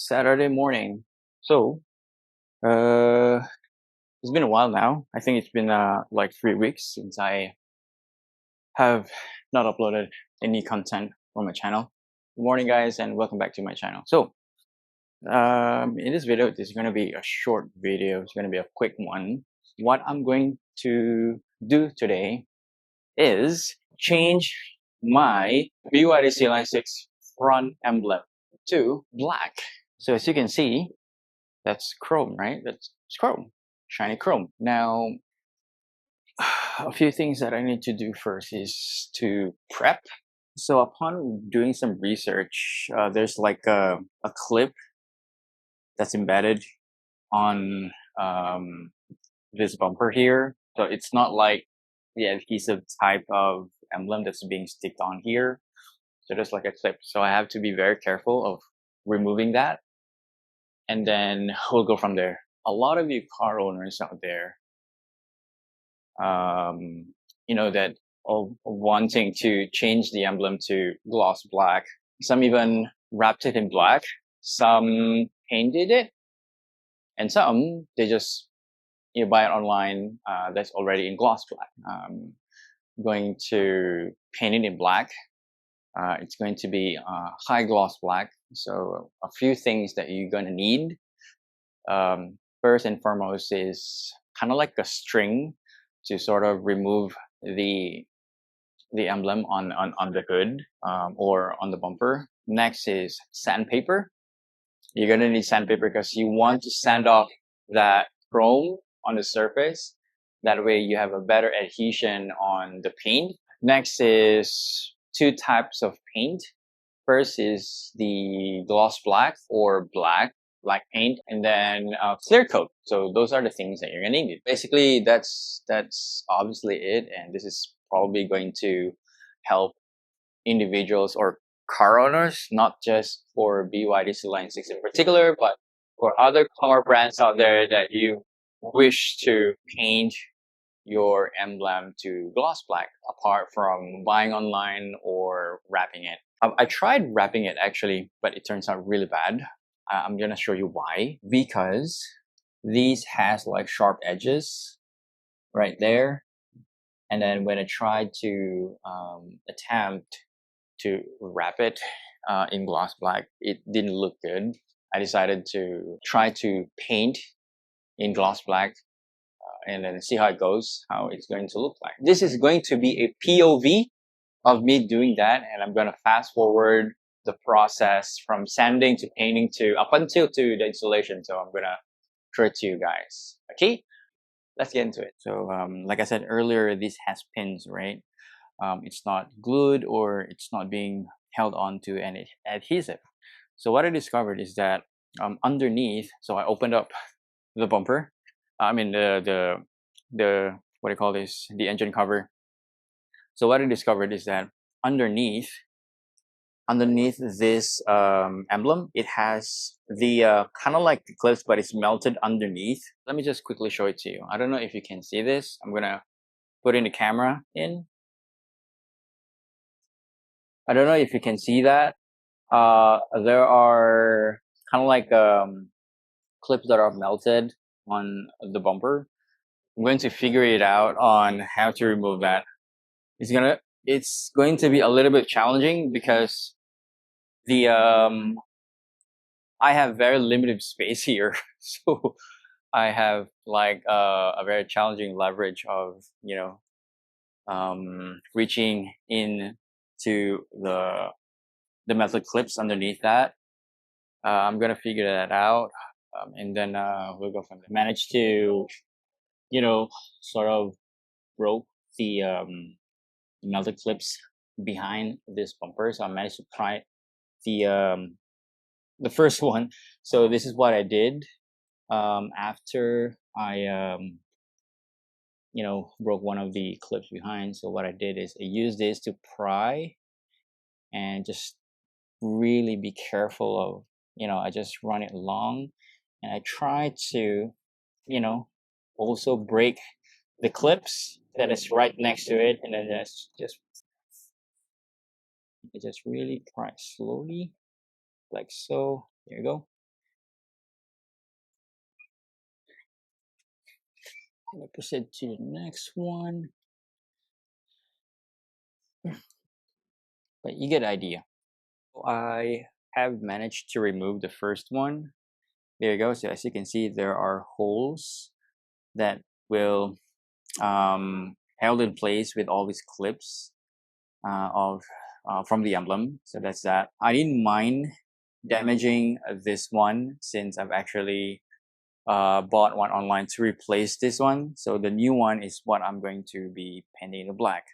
Saturday morning. So, uh, it's been a while now. I think it's been like 3 weeks since I have not uploaded any content on my channel. Good morning, guys, and welcome back to my channel. So, in this video, this is going to be a short video. It's going to be a quick one. What I'm going to do today is change my BYD Sealion 6 front emblem to black. So as you can see, that's chrome, right? That's chrome, shiny chrome. Now, a few things that I need to do first is to prep. So upon doing some research, there's like a clip that's embedded on this bumper here. So it's not like the adhesive type of emblem that's being sticked on here. So there's like a clip. So I have to be very careful of removing that. And then we'll go from there. A lot of you car owners out there, that are wanting to change the emblem to gloss black. Some even wrapped it in black. Some painted it. And some, they just buy it online that's already in gloss black. Going to paint it in black. It's going to be high gloss black. So a few things that you're going to need. First and foremost is kind of like a string to sort of remove the emblem on the hood or on the bumper. Next is sandpaper. You're going to need sandpaper because you want to sand off that chrome on the surface. That way you have a better adhesion on the paint. Next is two types of paint. First is the gloss black or black paint, and then clear coat. So those are the things that you're gonna need. Basically, that's obviously it, and this is probably going to help individuals or car owners, not just for BYD Sealion 6 in particular, but for other car brands out there that you wish to paint your emblem to gloss black, apart from buying online or wrapping it. I tried wrapping it actually, but it turns out really bad. I'm gonna show you why. Because these has like sharp edges right there, and then when I tried to attempt to wrap it in gloss black, it didn't look good. I decided to try to paint in gloss black and then see how it goes, how it's going to look like. This is going to be a POV of me doing that, and I'm gonna fast forward the process from sanding to painting to up until to the installation. So I'm gonna show it to you guys. Okay, let's get into it. So like I said earlier, this has pins, right? It's not glued or it's not being held onto any adhesive. So what I discovered is that underneath, so I opened up the bumper. I mean the what do you call this? The engine cover. So what I discovered is that underneath this emblem, it has the kind of like the clips, but it's melted underneath. Let me just quickly show it to you. I don't know if you can see this. I'm gonna put in the camera in. I don't know if you can see that. There are kind of like clips that are melted on the bumper. I'm going to figure it out on how to remove that. It's going to be a little bit challenging because the I have very limited space here, so I have like a very challenging leverage of reaching in to the metal clips underneath that. I'm gonna figure that out, and then we'll go from there. Managed to sort of broke the melted clips behind this bumper, so I managed to pry the first one. So this is what I did after I broke one of the clips behind. So what I did is I used this to pry and just really be careful of I just run it along, and I try to also break the clips that is right next to it, and then just really pry slowly like so. There you go. Let me proceed to the next one. But you get the idea. I have managed to remove the first one. There you go. So as you can see, there are holes that will held in place with all these clips of from the emblem. So that's that. I didn't mind damaging this one since I've actually bought one online to replace this one. So the new one is what I'm going to be painting in black.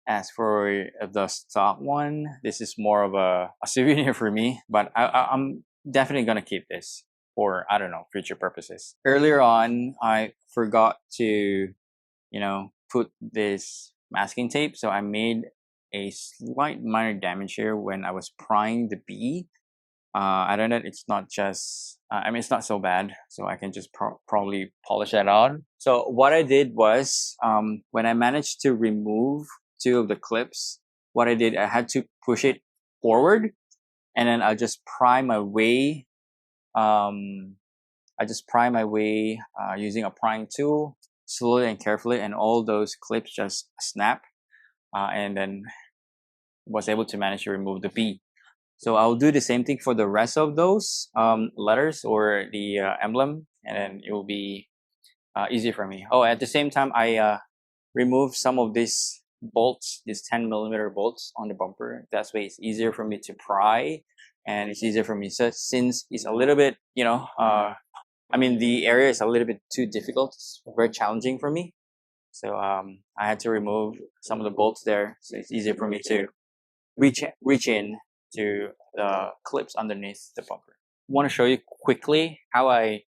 As for the stock one, this is more of a souvenir for me, but I'm definitely gonna keep this for, I don't know, future purposes. Earlier on, I forgot to, put this masking tape, so I made a slight minor damage here when I was prying the bee. I don't know, it's not just, it's not so bad, so I can just probably polish that on. So what I did was, when I managed to remove two of the clips, what I did, I had to push it forward, and then I just pry my way. Using a prying tool, slowly and carefully, and all those clips just snap, and then was able to manage to remove the bee. So I'll do the same thing for the rest of those letters or the emblem, and then it will be easier for me. Oh, at the same time, I removed some of these bolts, these 10mm bolts on the bumper. That's way it's easier for me to pry, and it's easier for me. So since it's a little bit, the area is a little bit too difficult. It's very challenging for me. So I had to remove some of the bolts there, so it's easier for me to reach in to the clips underneath the bumper. I want to show you quickly how I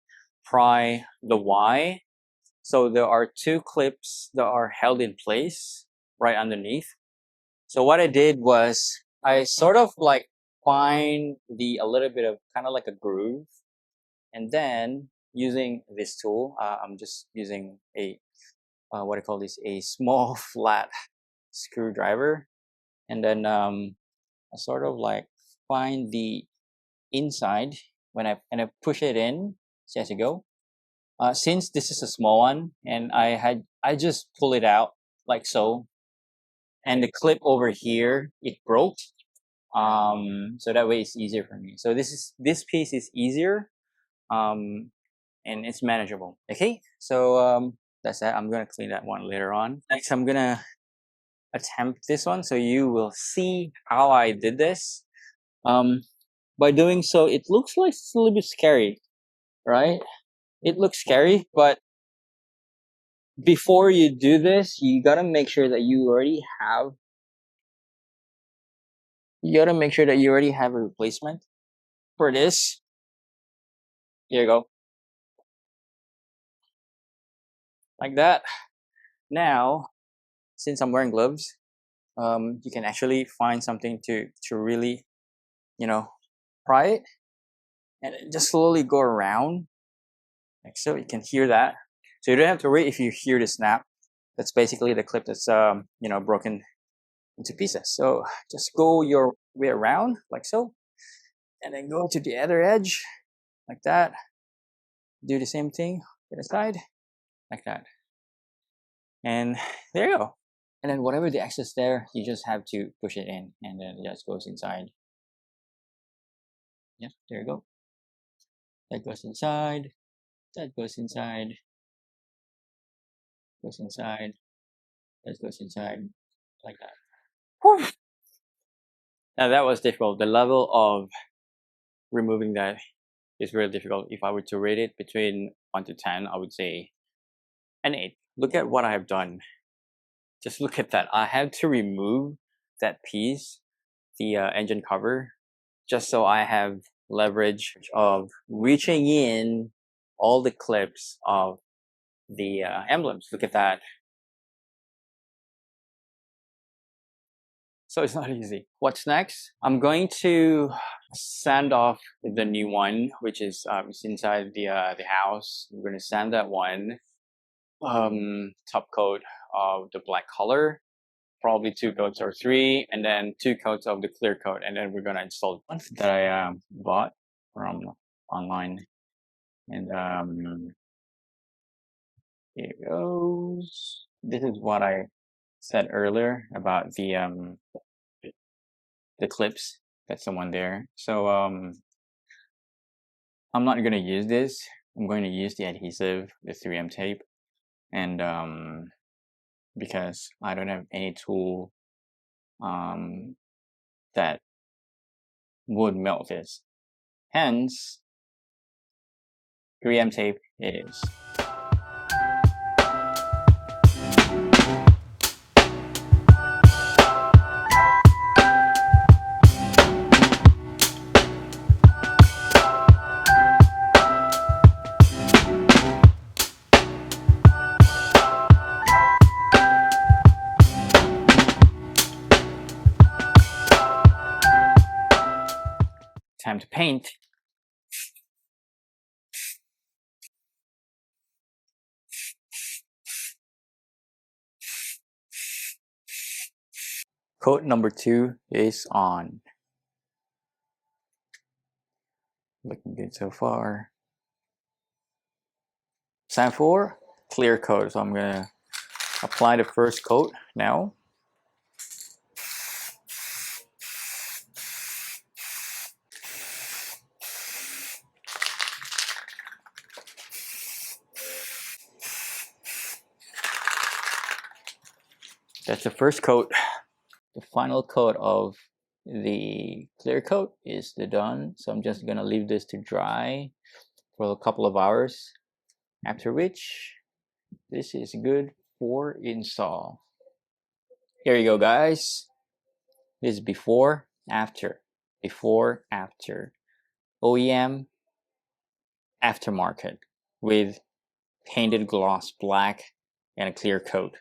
pry the Y. So there are two clips that are held in place right underneath. So what I did was I sort of like find a little bit of kind of like a groove, and then using this tool, I'm just using a what I call this, a small flat screwdriver, and then I sort of like find the inside when I push it in. See as you go. Since this is a small one, and I just pull it out like so, and the clip over here it broke. So that way it's easier for me. So this piece is easier, and it's manageable. Okay, so that's that. I'm gonna clean that one later on. Next, I'm gonna attempt this one, so you will see how I did this. By doing so, it looks like it's a little bit scary, right? It looks scary, but before you do this, you gotta make sure that you already have a replacement for this. Here you go. Like that. Now, since I'm wearing gloves, you can actually find something to really, pry it, and just slowly go around, like so. You can hear that, so you don't have to worry if you hear the snap. That's basically the clip that's broken into pieces. So just go your way around like so, and then go to the other edge like that. Do the same thing to the side like that, and there you go. And then whatever the excess there, you just have to push it in, and then it just goes inside. Yeah, there you go. That goes inside. That goes inside. Goes inside. That goes inside. Like that. Whew. Now that was difficult. The level of removing that is really difficult. If I were to rate it between 1 to 10, I would say an 8. Look at what I have done. Just look at that. I had to remove that piece, the engine cover, just so I have leverage of reaching in all the clips of the emblems. Look at that. So it's not easy. What's next? I'm going to sand off the new one, which is inside the house. I'm going to sand that one, top coat of the black color, probably 2 coats or 3, and then 2 coats of the clear coat, and then we're going to install one that I bought from online. And Here it goes. This is what I said earlier about the clips. That's the one there. So I'm not going to use this. I'm going to use the adhesive, the 3M tape, and because I don't have any tool that would melt this. Hence, 3M tape it is. Time to paint. Coat number 2 is on. Looking good so far. Time for clear coat. So I'm gonna apply the first coat now. That's the first coat. The final coat of the clear coat is done. So I'm just gonna leave this to dry for a couple of hours, after which this is good for install. Here you go, guys. This is before, after. Before, after. OEM, aftermarket with painted gloss black and a clear coat.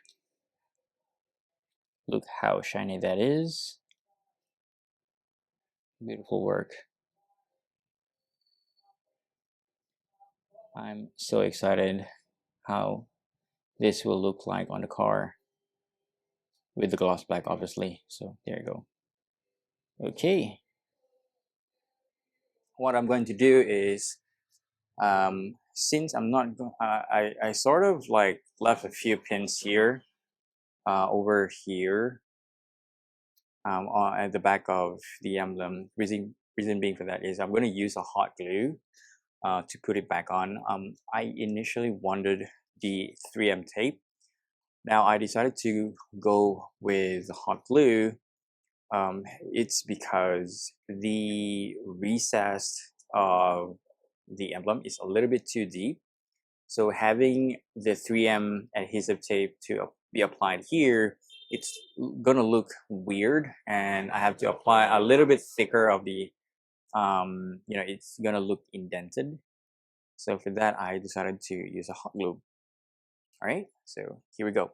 Look how shiny that is. Beautiful work. I'm so excited how this will look like on the car with the gloss black, obviously. So there you go. Okay. What I'm going to do is, since I'm not, I sort of like left a few pins here, over here, at the back of the emblem. Reason being for that is I'm going to use a hot glue to put it back on. I initially wanted the 3M tape. Now I decided to go with hot glue. It's because the recess of the emblem is a little bit too deep. So having the 3M adhesive tape to be applied here, it's gonna look weird, and I have to apply a little bit thicker of the, it's gonna look indented. So for that, I decided to use a hot glue. All right, so here we go.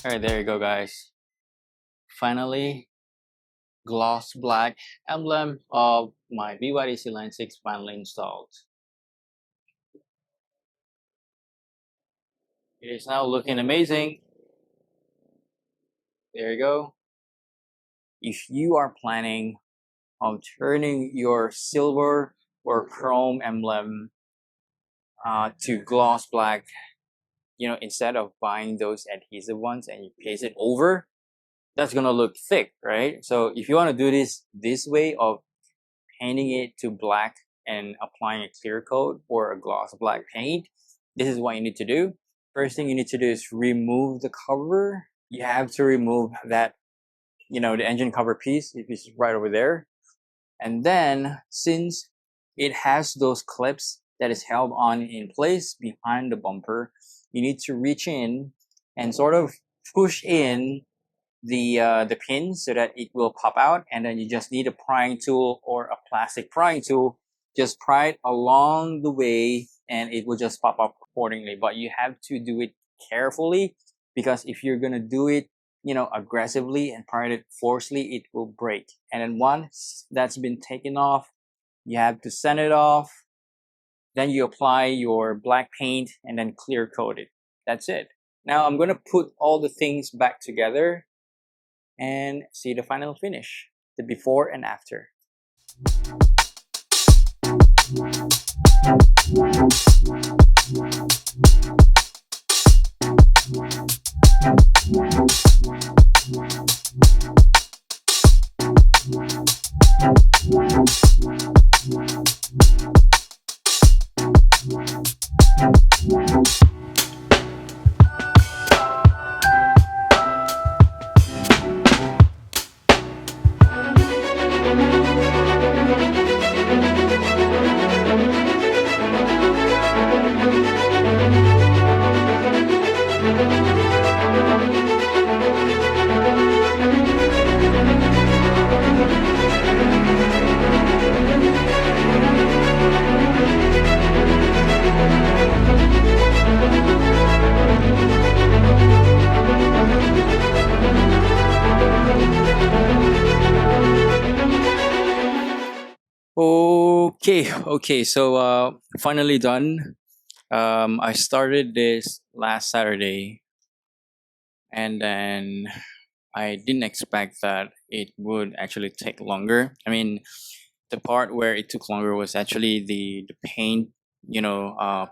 All right, there you go, guys. Finally, gloss black emblem of my BYD Sealion 6 finally installed. It is now looking amazing. There you go. If you are planning on turning your silver or chrome emblem to gloss black, instead of buying those adhesive ones and you paste it over, that's gonna look thick, right? So if you want to do this way of painting it to black and applying a clear coat or a gloss black paint, this is what you need to do. First thing you need to do is remove the cover. You have to remove that, the engine cover piece, if it's right over there. And then, since it has those clips that is held on in place behind the bumper, you need to reach in and sort of push in the pin so that it will pop out, and then you just need a prying tool or a plastic prying tool. Just pry it along the way and it will just pop up accordingly. But you have to do it carefully, because if you're gonna do it aggressively and pry it forcefully, it will break. And then once that's been taken off, you have to sand it off. Then you apply your black paint and then clear coat it. That's it. Now I'm gonna put all the things back together and see the final finish, the before and after. Okay, so finally done. I started this last Saturday, and then I didn't expect that it would actually take longer. I mean, the part where it took longer was actually the paint,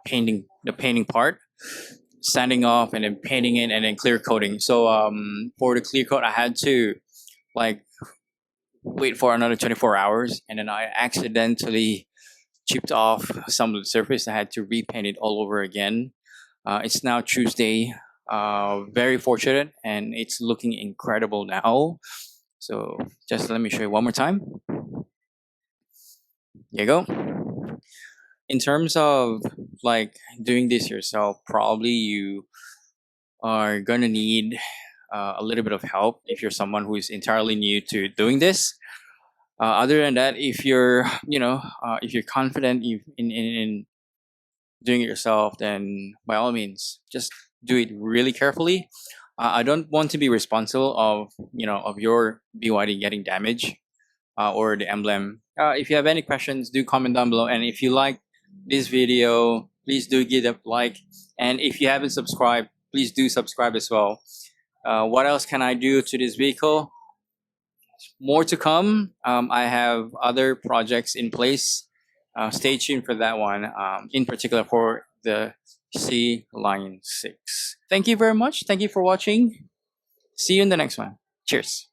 painting, the painting part, sanding off and then painting it and then clear coating. So for the clear coat, I had to like wait for another 24 hours, and then I accidentally chipped off some of the surface. I had to repaint it all over again. It's now Tuesday. Very fortunate, and it's looking incredible now. So just let me show you one more time. There you go. In terms of like doing this yourself, probably you are gonna need a little bit of help if you're someone who is entirely new to doing this. Other than that, if you're if you're confident in doing it yourself, then by all means just do it really carefully. I don't want to be responsible of your BYD getting damaged or the emblem. If you have any questions, do comment down below, and if you like this video, please do give it a like, and if you haven't subscribed, please do subscribe as well. What else can I do to this vehicle? More to come. I have other projects in place. Stay tuned for that one, in particular for the Sealion 6. Thank you very much. Thank you for watching. See you in the next one. Cheers.